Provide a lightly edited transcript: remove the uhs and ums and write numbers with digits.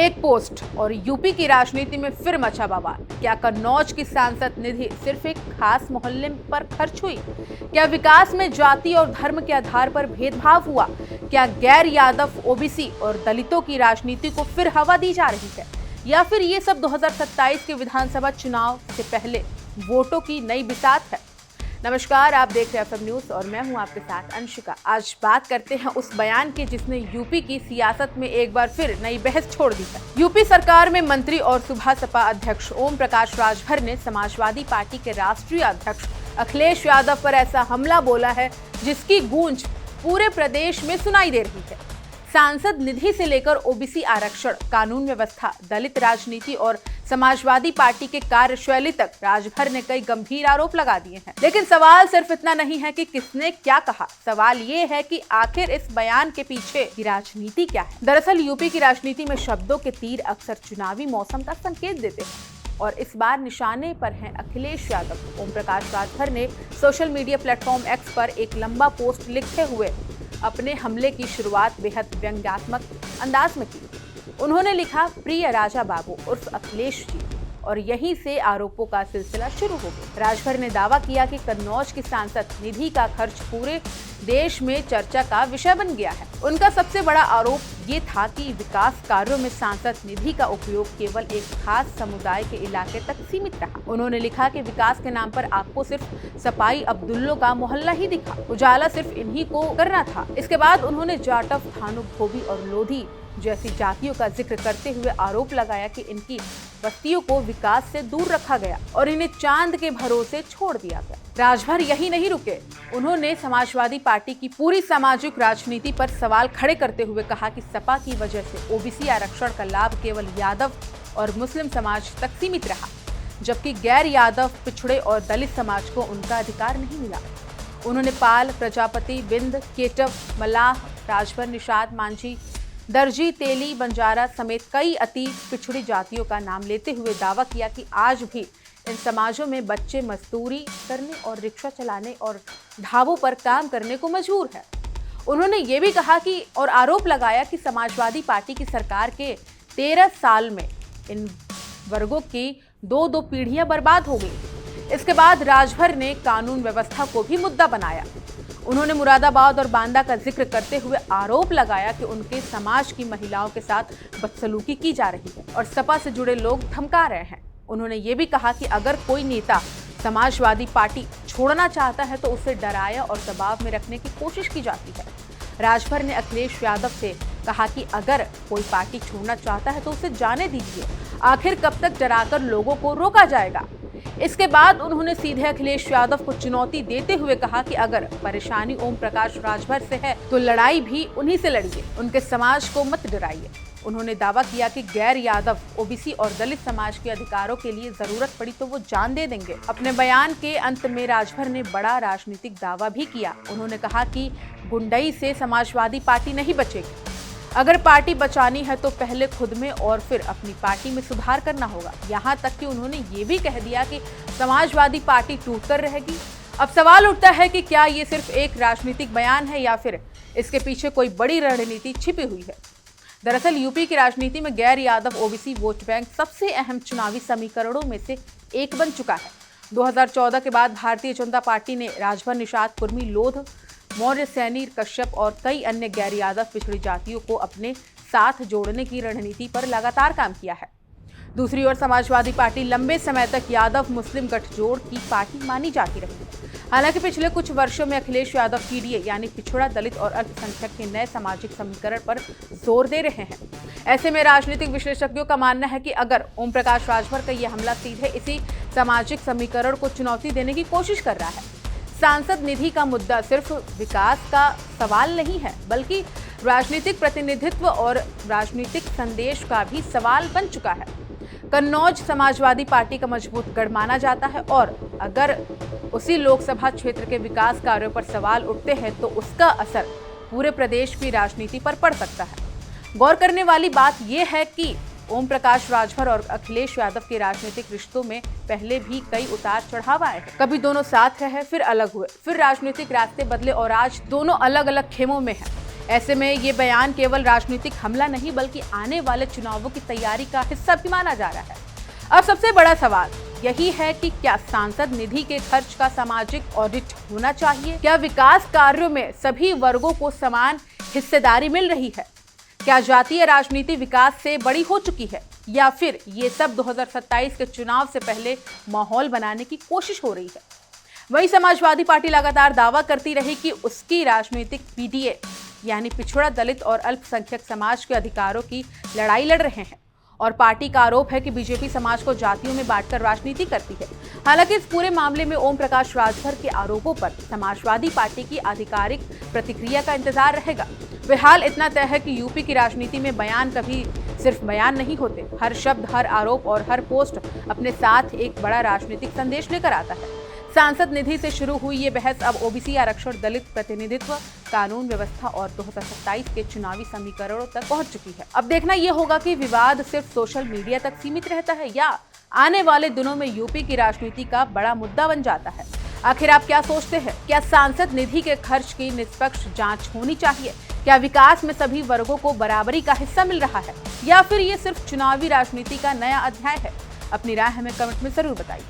एक पोस्ट और यूपी की राजनीति में फिर मचा बवाल। क्या कन्नौज की सांसद निधि सिर्फ एक खास मोहल्ले पर खर्च हुई? क्या विकास में जाति और धर्म के आधार पर भेदभाव हुआ? क्या गैर यादव, ओबीसी और दलितों की राजनीति को फिर हवा दी जा रही है, या फिर ये सब 2027 के विधानसभा चुनाव से पहले वोटों की नई बिसात है? नमस्कार, आप देख रहे हैं एफएम न्यूज और मैं हूं आपके साथ अंशिका। आज बात करते हैं उस बयान की जिसने यूपी की सियासत में एक बार फिर नई बहस छोड़ दी है। यूपी सरकार में मंत्री और सुबह सपा अध्यक्ष ओम प्रकाश राजभर ने समाजवादी पार्टी के राष्ट्रीय अध्यक्ष अखिलेश यादव पर ऐसा हमला बोला है जिसकी गूंज पूरे प्रदेश में सुनाई दे रही है। सांसद निधि से लेकर ओबीसी आरक्षण, कानून व्यवस्था, दलित राजनीति और समाजवादी पार्टी के कार्यशैली तक राजभर ने कई गंभीर आरोप लगा दिए हैं। लेकिन सवाल सिर्फ इतना नहीं है कि किसने क्या कहा, सवाल ये है कि आखिर इस बयान के पीछे की राजनीति क्या है। दरअसल यूपी की राजनीति में शब्दों के तीर अक्सर चुनावी मौसम का संकेत देते हैं और इस बार निशाने पर हैं अखिलेश यादव। ओम प्रकाश राजभर ने सोशल मीडिया प्लेटफॉर्म एक्स पर एक लंबा पोस्ट लिखते हुए अपने हमले की शुरुआत बेहद व्यंग्यात्मक अंदाज में की। उन्होंने लिखा, प्रिय राजा बाबू उर्फ अखिलेश जी, और यहीं से आरोपों का सिलसिला शुरू हो गया। राजभर ने दावा किया कि कन्नौज की सांसद निधि का खर्च पूरे देश में चर्चा का विषय बन गया है। उनका सबसे बड़ा आरोप ये था कि विकास कार्यों में सांसद निधि का उपयोग केवल एक खास समुदाय के इलाके तक सीमित रहा। उन्होंने लिखा कि विकास के नाम पर आपको सिर्फ सपाई अब्दुल्लों का मोहल्ला ही दिखा, उजाला सिर्फ इन्हीं को करना था। इसके बाद उन्होंने जाटव, थानू, धोबी और लोधी जैसी जातियों का जिक्र करते हुए आरोप लगाया कि इनकी बस्तियों को विकास से दूर रखा गया और इन्हें चांद के भरोसे छोड़ दिया गया। राजभर यही नहीं रुके, उन्होंने समाजवादी पार्टी की पूरी सामाजिक राजनीति पर सवाल खड़े करते हुए कहा कि सपा की वजह से ओबीसी आरक्षण का लाभ केवल यादव और मुस्लिम समाज तक सीमित रहा, जबकि गैर यादव, पिछड़े और दलित समाज को उनका अधिकार नहीं मिला। उन्होंने पाल, प्रजापति, बिंद, केटव, मलाह, राजभर, निषाद, मांझी, दर्जी, तेली, बंजारा समेत कई अति पिछड़ी जातियों का नाम लेते हुए दावा किया कि आज भी इन समाजों में बच्चे मजदूरी करने और रिक्शा चलाने और ढाबों पर काम करने को मजबूर है। उन्होंने ये भी कहा कि और आरोप लगाया कि समाजवादी पार्टी की सरकार के 13 साल में इन वर्गों की दो पीढ़ियां बर्बाद हो गई। इसके बाद राजभर ने कानून व्यवस्था को भी मुद्दा बनाया। उन्होंने मुरादाबाद और बांदा का जिक्र करते हुए आरोप लगाया कि उनके समाज की महिलाओं के साथ बदसलूकी की जा रही है और सपा से जुड़े लोग धमका रहे हैं। उन्होंने ये भी कहा कि अगर कोई नेता समाजवादी पार्टी छोड़ना चाहता है तो उसे डराया और दबाव में रखने की कोशिश की जाती है। राजभर ने अखिलेश यादव से कहा कि अगर कोई पार्टी छोड़ना चाहता है तो उसे जाने दीजिए, आखिर कब तक डराकर लोगों को रोका जाएगा। इसके बाद उन्होंने सीधे अखिलेश यादव को चुनौती देते हुए कहा कि अगर परेशानी ओम प्रकाश राजभर से है तो लड़ाई भी उन्हीं से लड़िए, उनके समाज को मत डराइए। उन्होंने दावा किया कि गैर यादव, ओबीसी और दलित समाज के अधिकारों के लिए जरूरत पड़ी तो वो जान दे देंगे। अपने बयान के अंत में राजभर ने बड़ा राजनीतिक दावा भी किया। उन्होंने कहा कि गुंडई से समाजवादी पार्टी नहीं बचेगी। अगर पार्टी बचानी है तो पहले खुद में और फिर अपनी पार्टी में सुधार करना होगा। यहाँ तक कि उन्होंने ये भी कह दिया कि समाजवादी पार्टी टूटकर रहेगी। अब सवाल उठता है कि क्या ये सिर्फ एक राजनीतिक बयान है या फिर इसके पीछे कोई बड़ी रणनीति छिपी हुई है। दरअसल यूपी की राजनीति में गैर यादव ओबीसी वोट बैंक सबसे अहम चुनावी समीकरणों में से एक बन चुका है। 2014 के बाद भारतीय जनता पार्टी ने राजभर, निषाद, कुर्मी, लोध, मौर्य, सैनी, कश्यप और कई अन्य गैर यादव पिछड़ी जातियों को अपने साथ जोड़ने की रणनीति पर लगातार काम किया है। दूसरी ओर समाजवादी पार्टी लंबे समय तक यादव मुस्लिम गठजोड़ की पार्टी मानी जाती रही। हालांकि पिछले कुछ वर्षों में अखिलेश यादव पीडीए यानी पिछड़ा, दलित और अल्पसंख्यक के नए सामाजिक समीकरण पर जोर दे रहे हैं। ऐसे में राजनीतिक विशेषज्ञों का मानना है कि अगर ओम प्रकाश राजभर का यह हमला सीधे इसी सामाजिक समीकरण को चुनौती देने की कोशिश कर रहा है। सांसद निधि का मुद्दा सिर्फ विकास का सवाल नहीं है, बल्कि राजनीतिक प्रतिनिधित्व और राजनीतिक संदेश का भी सवाल बन चुका है। कन्नौज समाजवादी पार्टी का मजबूत गढ़ माना जाता है और अगर उसी लोकसभा क्षेत्र के विकास कार्यों पर सवाल उठते हैं तो उसका असर पूरे प्रदेश की राजनीति पर पड़ सकता है। गौर करने वाली बात यह है कि ओम प्रकाश राजभर और अखिलेश यादव के राजनीतिक रिश्तों में पहले भी कई उतार चढ़ाव आए हैं। कभी दोनों साथ रहे, फिर अलग हुए, फिर राजनीतिक रास्ते बदले और आज दोनों अलग अलग खेमों में हैं। ऐसे में ये बयान केवल राजनीतिक हमला नहीं बल्कि आने वाले चुनावों की तैयारी का हिस्सा भी माना जा रहा है। अब सबसे बड़ा सवाल यही है कि क्या सांसद निधि के खर्च का सामाजिक ऑडिट होना चाहिए? क्या विकास कार्यों में सभी वर्गों को समान हिस्सेदारी मिल रही है? क्या जातीय राजनीति विकास से बड़ी हो चुकी है या फिर ये सब 2027 के चुनाव से पहले माहौल बनाने की कोशिश हो रही है? वहीं समाजवादी पार्टी लगातार दावा करती रही कि उसकी राजनीतिक पीडीए यानी पिछड़ा, दलित और अल्पसंख्यक समाज के अधिकारों की लड़ाई लड़ रहे हैं और पार्टी का आरोप है कि बीजेपी समाज को जातियों में बांटकर राजनीति करती है। हालांकि इस पूरे मामले में ओम प्रकाश राजभर के आरोपों पर समाजवादी पार्टी की आधिकारिक प्रतिक्रिया का इंतजार रहेगा। फिलहाल इतना तय है कि यूपी की राजनीति में बयान कभी सिर्फ बयान नहीं होते। हर शब्द, हर आरोप और हर पोस्ट अपने साथ एक बड़ा राजनीतिक संदेश लेकर आता है। सांसद निधि से शुरू हुई ये बहस अब ओबीसी आरक्षण, दलित प्रतिनिधित्व, कानून व्यवस्था और 2027 के चुनावी समीकरणों तक पहुंच चुकी है। अब देखना यह होगा कि विवाद सिर्फ सोशल मीडिया तक सीमित रहता है या आने वाले दिनों में यूपी की राजनीति का बड़ा मुद्दा बन जाता है। आखिर आप क्या सोचते हैं? क्या सांसद निधि के खर्च की निष्पक्ष जांच होनी चाहिए? क्या विकास में सभी वर्गों को बराबरी का हिस्सा मिल रहा है या फिर ये सिर्फ चुनावी राजनीति का नया अध्याय है? अपनी राय हमें कमेंट में जरूर बताइए।